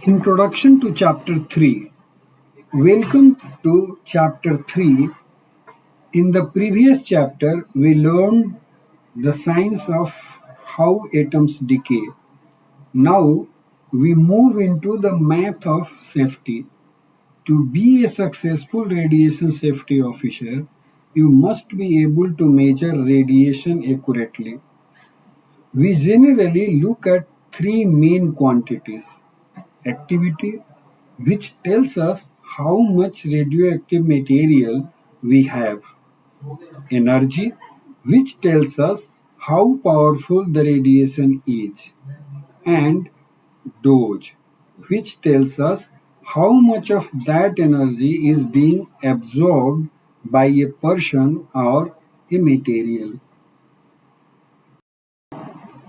Introduction to Chapter 3. Welcome to Chapter 3. In the previous chapter, we learned the science of how atoms decay. Now, we move into the math of safety. To be a successful radiation safety officer, you must be able to measure radiation accurately. We generally look at three main quantities: activity, which tells us how much radioactive material we have; energy, which tells us how powerful the radiation is; and dose, which tells us how much of that energy is being absorbed by a person or a material.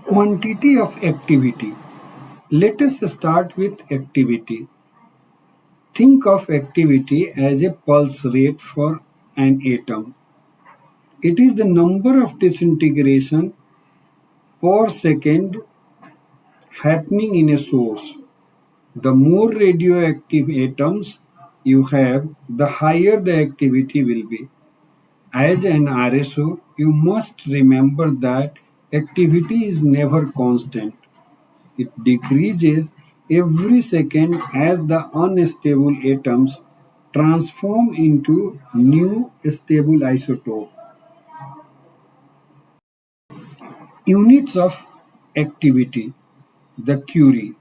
Quantity of activity. Let us start with activity. Think of activity as a pulse rate for an atom. It is the number of disintegration per second happening in a source. The more radioactive atoms you have, the higher the activity will be. As an RSO, you must remember that activity is never constant. It decreases every second as the unstable atoms transform into new stable isotope. Units of activity. The Curie.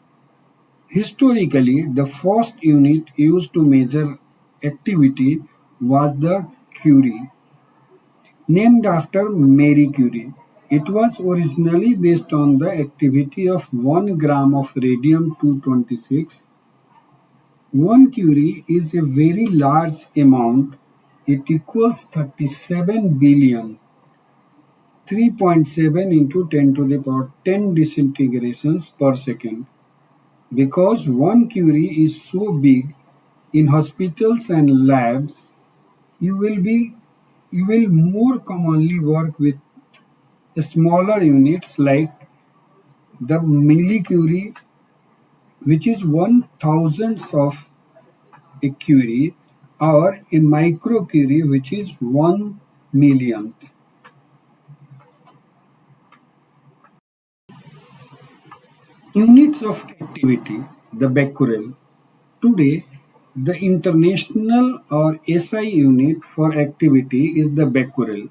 Historically, the first unit used to measure activity was the Curie, named after Marie Curie. It was originally based on the activity of 1 gram of radium 226. 1 Curie is a very large amount. It equals 37 billion, 3.7 into 10 to the power 10 disintegrations per second. Because 1 Curie is so big, in hospitals and labs, you will be you will more commonly work with smaller units like the millicurie, which is 1,000th of a curie, or a microcurie, which is 1 millionth. Units of activity, the becquerel. Today, the international or SI unit for activity is the becquerel.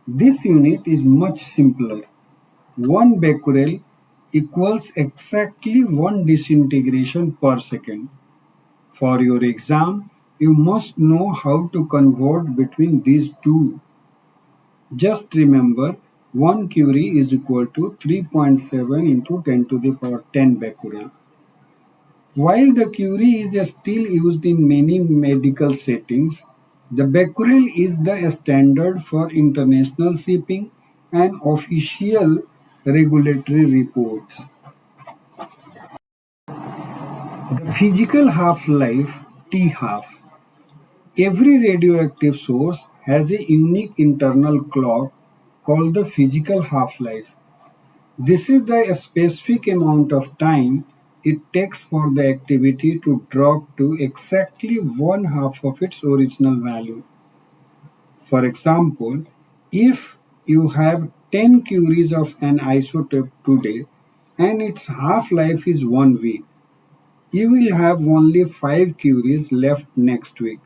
This unit is much simpler. 1 becquerel equals exactly 1 disintegration per second. For your exam, you must know how to convert between these two. Just remember, 1 Curie is equal to 3.7 into 10 to the power 10 becquerel. While the Curie is still used in many medical settings, the becquerel is the standard for international shipping and official regulatory reports. The physical half-life, T-half. Every radioactive source has a unique internal clock called the physical half-life. This is the specific amount of time it takes for the activity to drop to exactly one half of its original value. For example, if you have 10 curies of an isotope today and its half-life is 1 week, you will have only 5 curies left next week.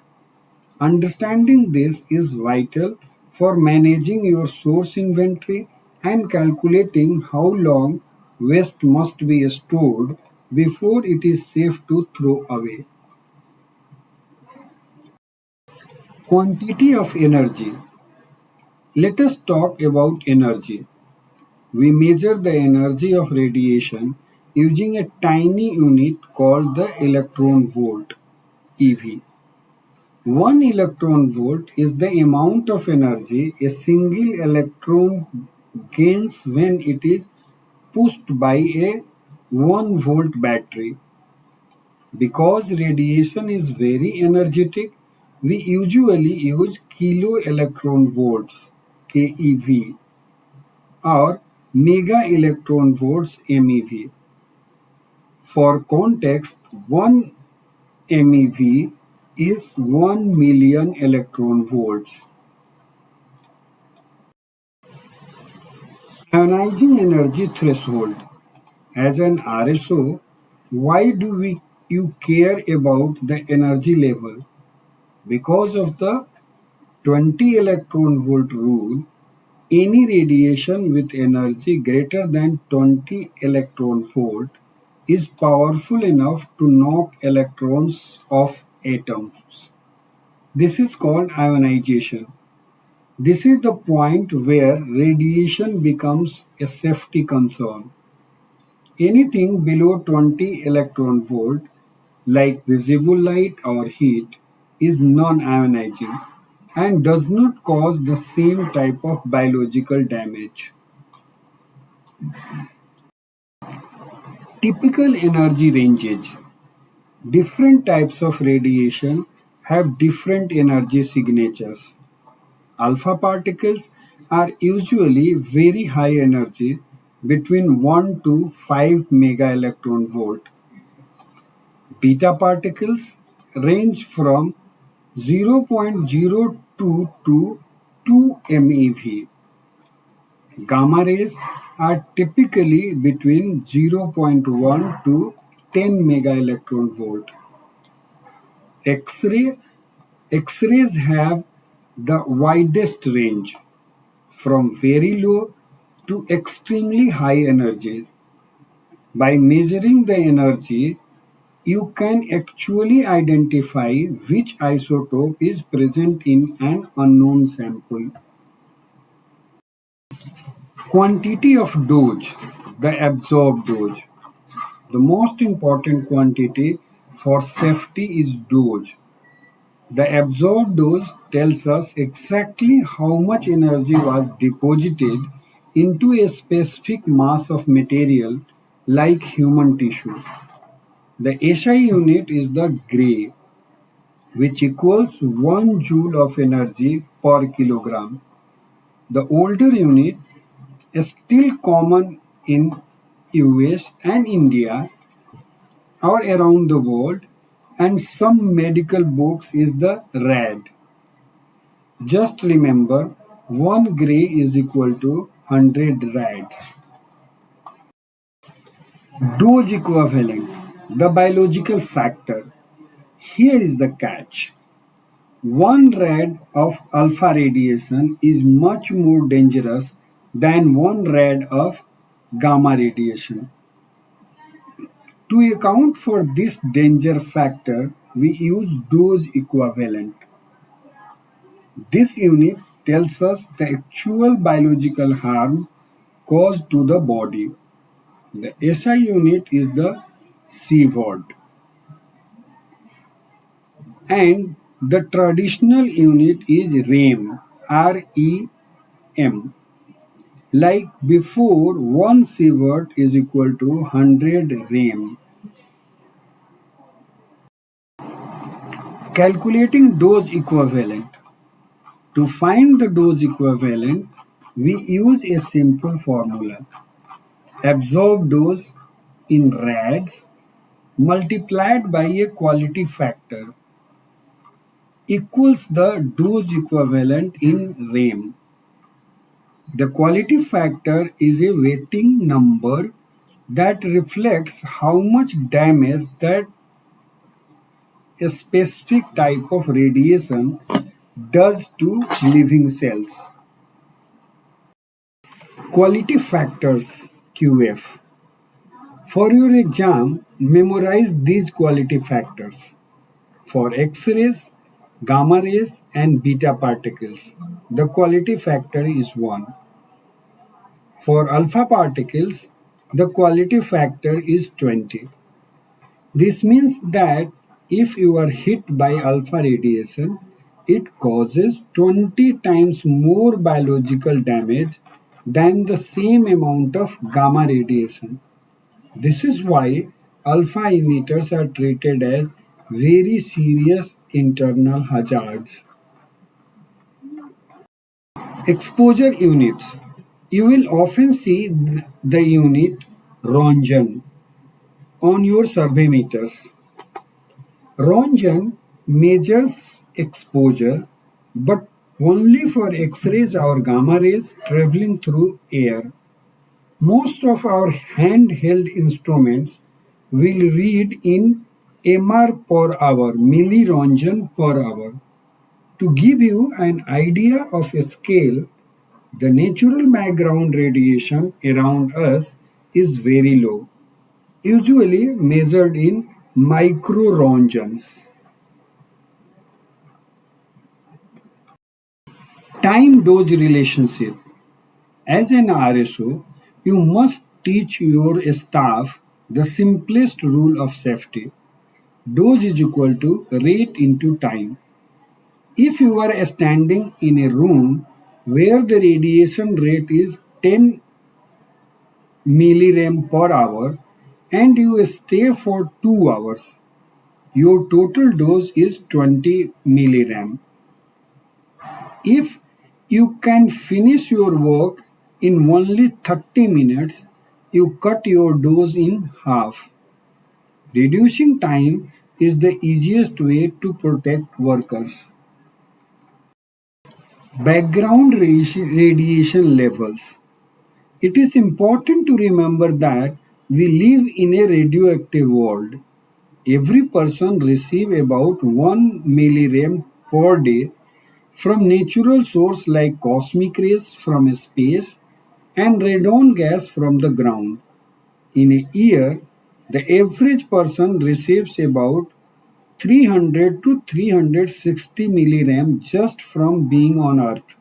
Understanding this is vital for managing your source inventory and calculating how long waste must be stored before it is safe to throw away. Quantity of energy. Let us talk about energy. We measure the energy of radiation using a tiny unit called the electron volt, EV. 1 electron volt is the amount of energy a single electron gains when it is pushed by a 1 volt battery. Because radiation is very energetic, we usually use kilo electron volts, KeV, or mega electron volts, MEV. For context, 1 MeV is 1 million electron volts. Ionizing energy threshold. As an RSO, why do you care about the energy level? Because of the 20 electron volt rule, any radiation with energy greater than 20 electron volt is powerful enough to knock electrons off atoms. This is called ionization. This is the point where radiation becomes a safety concern. Anything below 20 electron volt, like visible light or heat, is non-ionizing and does not cause the same type of biological damage. Typical energy ranges. Different types of radiation have different energy signatures. Alpha particles are usually very high energy, between 1 to 5 mega electron volt. Beta particles range from 0.02 to 2 MeV. Gamma rays are typically between 0.1 to 10 mega electron volt. X-ray X-rays have the widest range, from very low to extremely high energies. By measuring the energy, you can actually identify which isotope is present in an unknown sample. Quantity of dose, the absorbed dose. The most important quantity for safety is dose. The absorbed dose tells us exactly how much energy was deposited into a specific mass of material like human tissue. The SI unit is the gray, which equals 1 joule of energy per kilogram. The older unit is still common in US and India or around the world, and some medical books is the rad. Just remember, 1 gray is equal to 100 rads. Dose equivalent, the biological factor. Here is the catch. 1 rad of alpha radiation is much more dangerous than 1 rad of gamma radiation. To account for this danger factor, we use dose equivalent. This unit tells us the actual biological harm caused to the body. The SI unit is the C word, and the traditional unit is REM, REM. Like before, 1 sievert is equal to 100 rem. Calculating dose equivalent. To find the dose equivalent, we use a simple formula. Absorbed dose in rads multiplied by a quality factor equals the dose equivalent in rem. The quality factor is a weighting number that reflects how much damage that a specific type of radiation does to living cells. Quality factors QF. For your exam, memorize these quality factors. For X-rays, gamma rays and beta particles, the quality factor is 1. For alpha particles, the quality factor is 20. This means that if you are hit by alpha radiation, it causes 20 times more biological damage than the same amount of gamma radiation. This is why alpha emitters are treated as very serious internal hazards. Exposure units. You will often see the unit Ronjan. on your survey meters. Röntgen measures exposure, but only for X-rays or gamma rays traveling through air. Most of our handheld instruments will read in MR per hour, milliröntgen per hour. To give you an idea of a scale, the natural background radiation around us is very low, usually measured in microrontgens. Time-dose relationship. As an RSO, you must teach your staff the simplest rule of safety. Dose is equal to rate into time. If you are standing in a room where the radiation rate is 10 millirem per hour and you stay for 2 hours, your total dose is 20 millirem. If you can finish your work in only 30 minutes, you cut your dose in half. Reducing time is the easiest way to protect workers. Background radiation levels. It is important to remember that we live in a radioactive world. Every person receives about 1 millirem per day from natural sources like cosmic rays from space and radon gas from the ground. In a year, the average person receives about 300 to 360 millirem just from being on Earth.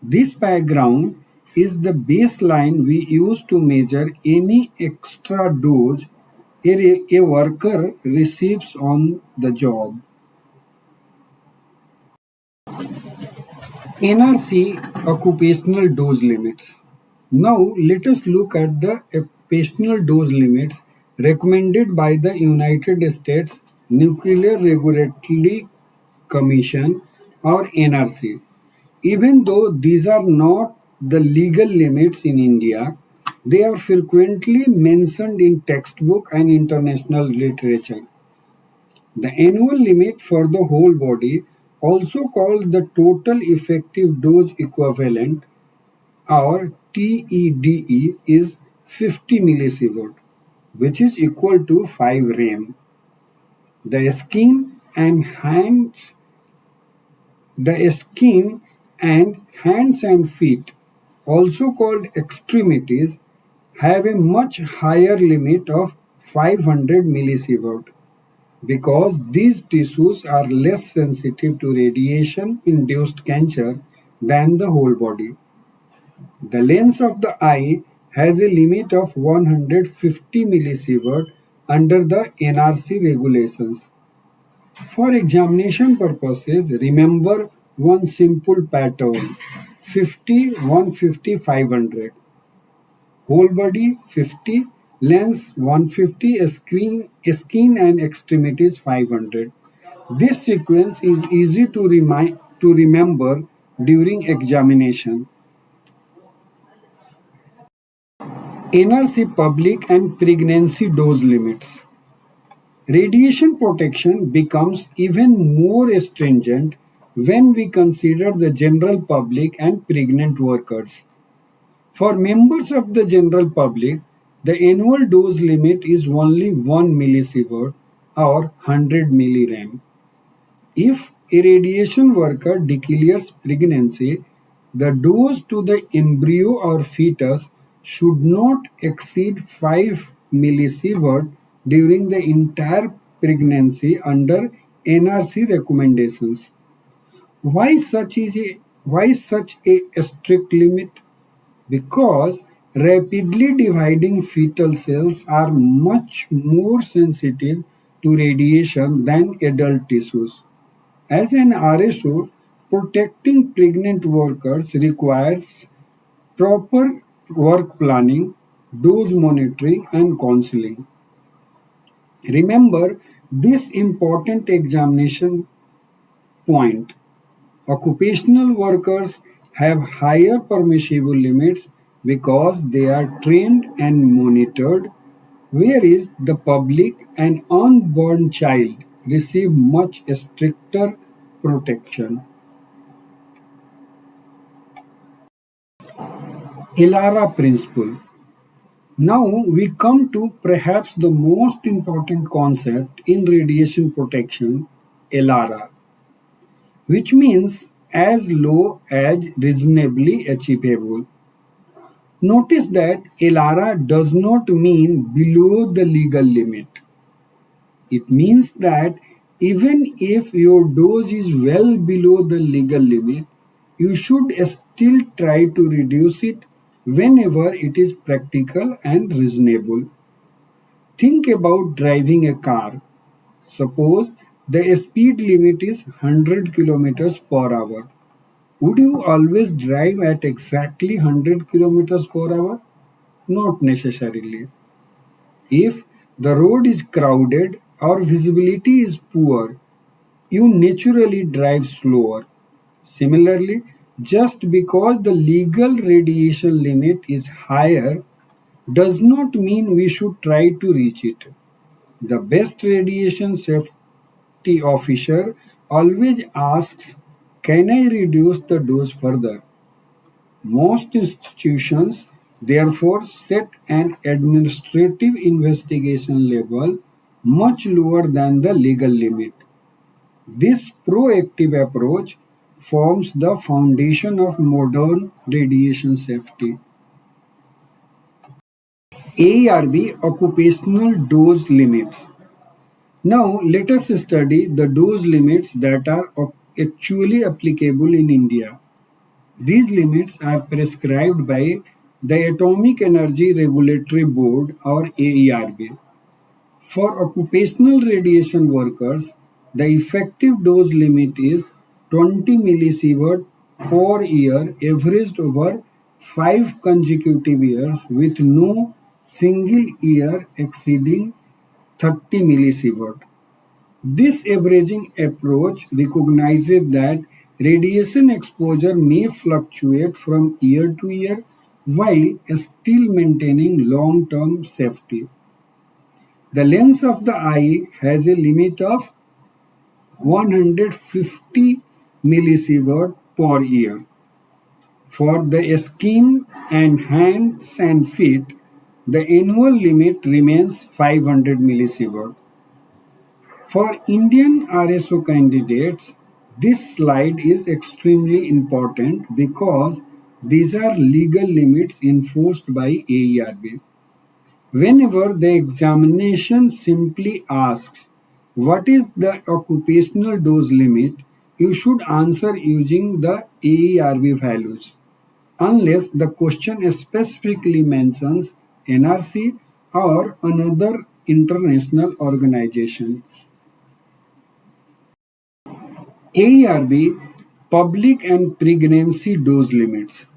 This background is the baseline we use to measure any extra dose a worker receives on the job. NRC occupational dose limits. Now let us look at the occupational dose limits recommended by the United States Nuclear Regulatory Commission or NRC. Even though these are not the legal limits in India, they are frequently mentioned in textbook and international literature. The annual limit for the whole body, also called the total effective dose equivalent or TEDE, is 50 millisievert, which is equal to 5 rem. The skin and hands The skin and hands and feet, also called extremities, have a much higher limit of 500 millisievert because these tissues are less sensitive to radiation-induced cancer than the whole body. The lens of the eye has a limit of 150 millisievert under the NRC regulations. For examination purposes, remember one simple pattern: 50, 150, 500. Whole body 50, lens 150, skin and extremities 500. This sequence is easy to remember during examination. NRC public and pregnancy dose limits. Radiation protection becomes even more stringent when we consider the general public and pregnant workers. For members of the general public, the annual dose limit is only 1 millisievert or 100 millirem. If a radiation worker declares pregnancy, the dose to the embryo or fetus should not exceed 5 millisievert during the entire pregnancy under NRC recommendations. Why such a strict limit? Because rapidly dividing fetal cells are much more sensitive to radiation than adult tissues. As an RSO, protecting pregnant workers requires proper work planning, dose monitoring, and counseling. Remember this important examination point. Occupational workers have higher permissible limits because they are trained and monitored. whereas the public and unborn child receive much stricter protection. Elara principle. Now we come to perhaps the most important concept in radiation protection, Elara, which means as low as reasonably achievable. Notice that Elara does not mean below the legal limit. It means that even if your dose is well below the legal limit, you should still try to reduce it whenever it is practical and reasonable. Think about driving a car. Suppose the speed limit is 100 kilometers per hour. Would you always drive at exactly 100 kilometers per hour? Not necessarily. If the road is crowded or visibility is poor, you naturally drive slower. Similarly, just because the legal radiation limit is higher does not mean we should try to reach it. The best radiation safety officer always asks, can I reduce the dose further? Most institutions therefore set an administrative investigation level much lower than the legal limit. This proactive approach forms the foundation of modern radiation safety. ARB occupational dose limits. Now let us study the dose limits that are actually applicable in India. These limits are prescribed by the Atomic Energy Regulatory Board or AERB. For occupational radiation workers, the effective dose limit is 20 millisievert per year averaged over 5 consecutive years with no single year exceeding 30 millisievert. This averaging approach recognizes that radiation exposure may fluctuate from year to year while still maintaining long-term safety. The lens of the eye has a limit of 150 millisievert per year. For the skin and hands and feet, the annual limit remains 500 millisievert. For Indian RSO candidates, this slide is extremely important because these are legal limits enforced by AERB. Whenever the examination simply asks, what is the occupational dose limit, you should answer using the AERB values, unless the question specifically mentions NRC or another international organization. ARB Public and Pregnancy Dose Limits.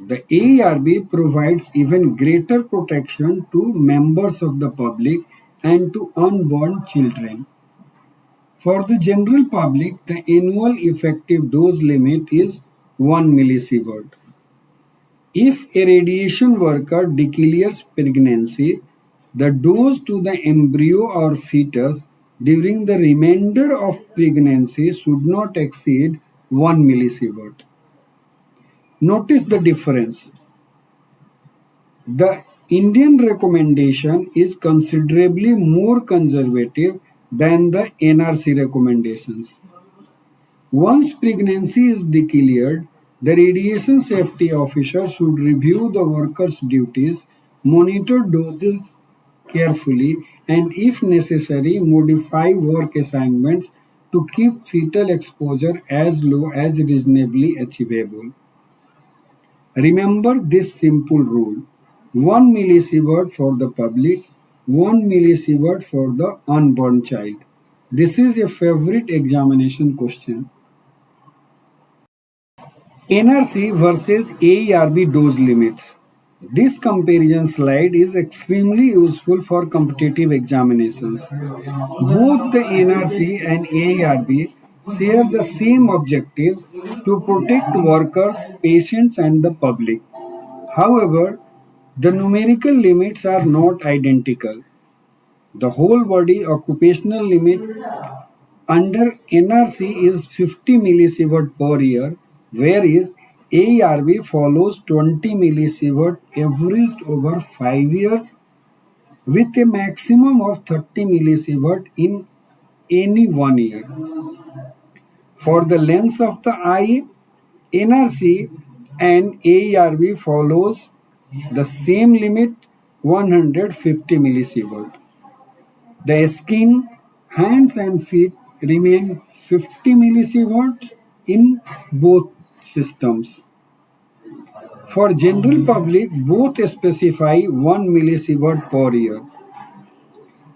The ARB provides even greater protection to members of the public and to unborn children. For the general public, the annual effective dose limit is 1 millisievert. If a radiation worker declares pregnancy, the dose to the embryo or fetus during the remainder of pregnancy should not exceed 1 millisievert. Notice the difference. The Indian recommendation is considerably more conservative than the NRC recommendations. Once pregnancy is declared, the radiation safety officer should review the worker's duties, monitor doses carefully, and if necessary, modify work assignments to keep fetal exposure as low as reasonably achievable. Remember this simple rule: 1 millisievert for the public, 1 millisievert for the unborn child. This is a favorite examination question. NRC versus AERB dose limits. This comparison slide is extremely useful for competitive examinations. Both the NRC and AERB share the same objective to protect workers, patients, and the public. However, The numerical limits are not identical. The whole body occupational limit under NRC is 50 millisievert per year, whereas AERB follows 20 millisievert averaged over 5 years with a maximum of 30 millisievert in any 1 year. For the length of the eye, NRC and AERB follows the same limit 150 millisievert. The skin, hands and feet remain 50 millisieverts in both systems. For general public, both specify 1 millisievert per year.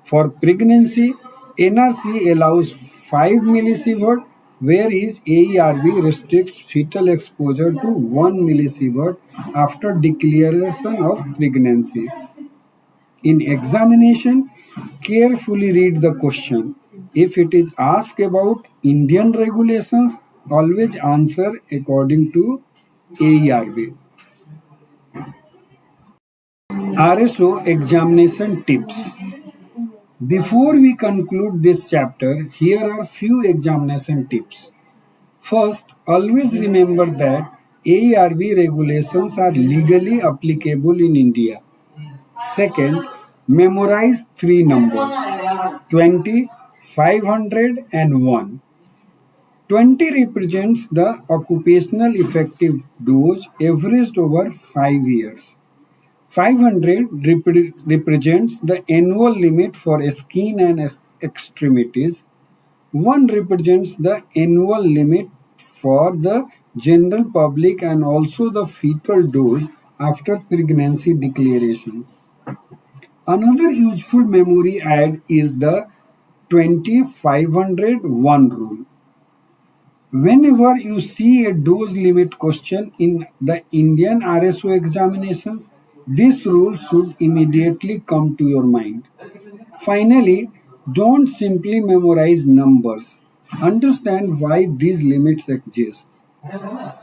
For pregnancy, NRC allows 5 millisievert, whereas AERB restricts fetal exposure to 1 millisievert after declaration of pregnancy. In examination, carefully read the question. If it is asked about Indian regulations, always answer according to AERB. RSO examination tips. Before we conclude this chapter, here are few examination tips. First, always remember that AERB regulations are legally applicable in India. Second, memorize three numbers 20, 500 and 1. 20 represents the occupational effective dose averaged over 5 years. 500 represents the annual limit for skin and extremities. 1 represents the annual limit for the general public and also the fetal dose after pregnancy declaration. Another useful memory aid is the 20-500-1 rule. Whenever you see a dose limit question in the Indian RSO examinations, this rule should immediately come to your mind. Finally, don't simply memorize numbers. Understand why these limits exist.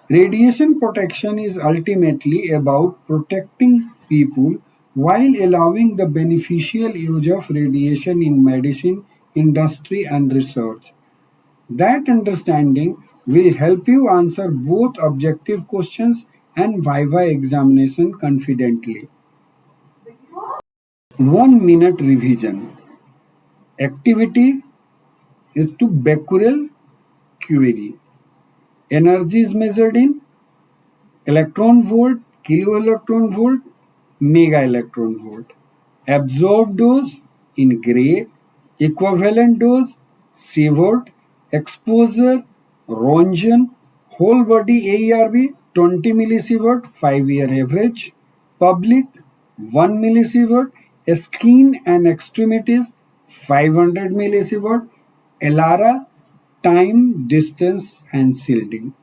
Radiation protection is ultimately about protecting people while allowing the beneficial use of radiation in medicine, industry, and research. That understanding will help you answer both objective questions and Viva examination confidently. 1 minute revision. Activity is to becquerel query. Energy is measured in electron volt, kilo electron volt, mega electron volt. Absorbed dose in gray, equivalent dose, sievert, exposure, Ronjan, whole body AERB 20 millisievert, 5-year average, public 1 millisievert, skin and extremities 500 millisievert, ELARA time, distance and shielding.